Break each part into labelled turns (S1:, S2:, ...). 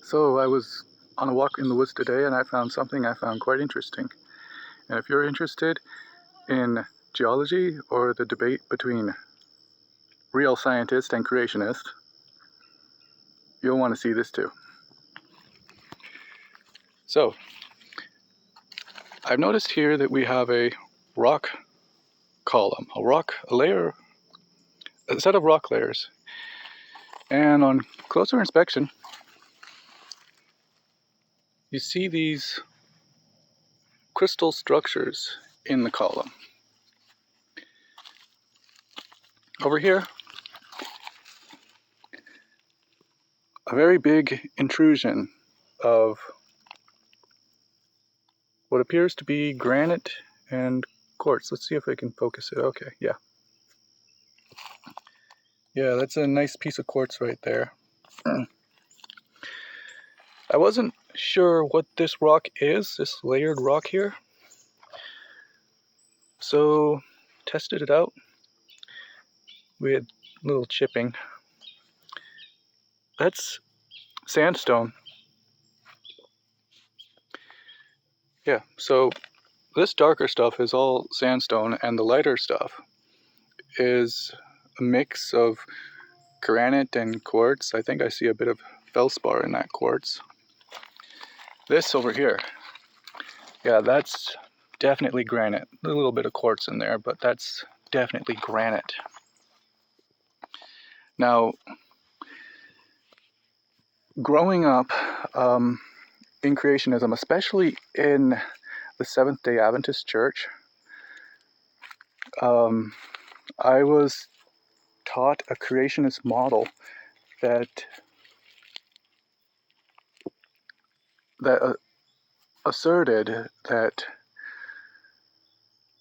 S1: So I was on a walk in the woods today and I found something I found quite interesting. And if you're interested in geology or the debate between real scientist and creationist, you'll want to see this too. So I've noticed here that we have a rock column, a set of rock layers. And on closer inspection, you see these crystal structures in the column. Over here, a very big intrusion of what appears to be granite and quartz. Let's see if I can focus it. Okay, yeah. Yeah, that's a nice piece of quartz right there. I wasn't sure what this rock is, this layered rock here. So, tested it out. We had a little chipping. That's sandstone. Yeah, so this darker stuff is all sandstone, and the lighter stuff is a mix of granite and quartz. I think I see a bit of feldspar in that quartz. This over here, yeah, that's definitely granite. A little bit of quartz in there, but that's definitely granite. Now, growing up in creationism, especially in the Seventh-day Adventist Church, I was taught a creationist model that asserted that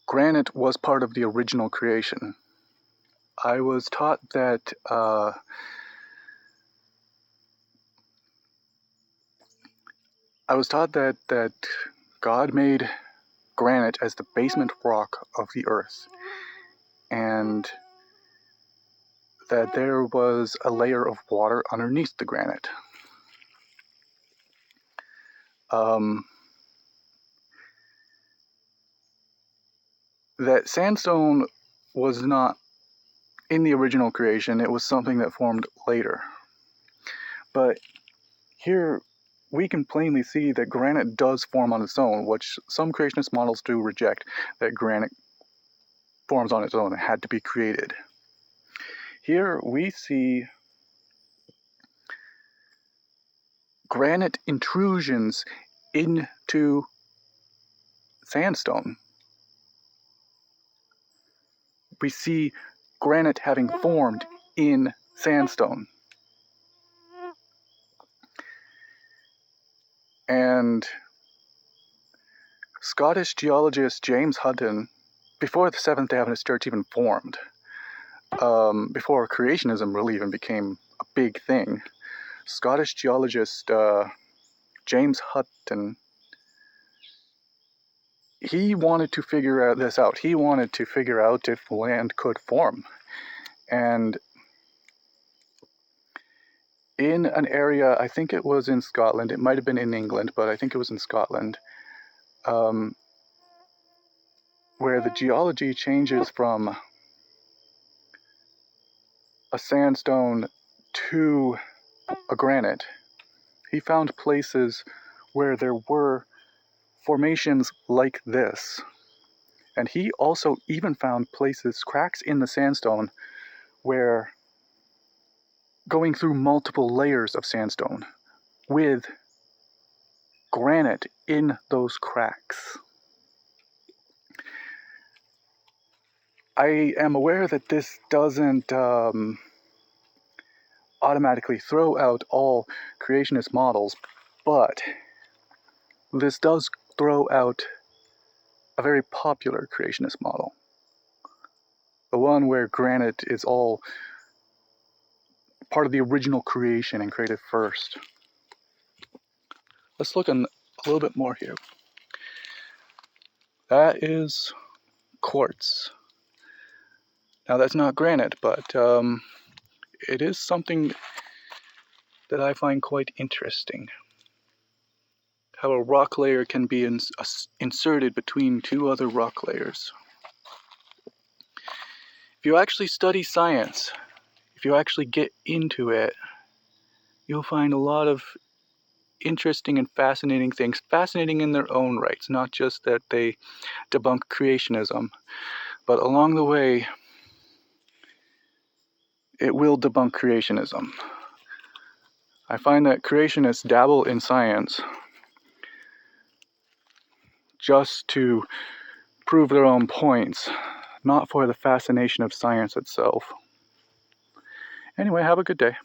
S1: granite was part of the original creation. I was taught that God made granite as the basement rock of the earth, and that there was a layer of water underneath the granite. That sandstone was not in the original creation, it was something that formed later. But here we can plainly see that granite does form on its own, which some creationist models do reject, that granite forms on its own. It had to be created. Here we see granite intrusions into sandstone. We see granite having formed in sandstone. And Scottish geologist James Hutton, before the Seventh-day Adventist Church even formed, before creationism really even became a big thing, Scottish geologist James Hutton, he wanted to figure this out. He wanted to figure out if land could form. And in an area, I think it was in Scotland, it might have been in England, but I think it was in Scotland, where the geology changes from a sandstone to a granite, he found places where there were formations like this. And he also even found places, cracks in the sandstone, where going through multiple layers of sandstone with granite in those cracks. I am aware that this doesn't automatically throw out all creationist models, but this does throw out a very popular creationist model. The one where granite is all part of the original creation and created first. Let's look a little bit more here. That is quartz. Now that's not granite, but it is something that I find quite interesting. How a rock layer can be inserted between two other rock layers. If you actually study science, if you actually get into it, you'll find a lot of interesting and fascinating things, fascinating in their own rights, not just that they debunk creationism, but along the way, it will debunk creationism. I find that creationists dabble in science just to prove their own points, not for the fascination of science itself. Anyway, have a good day.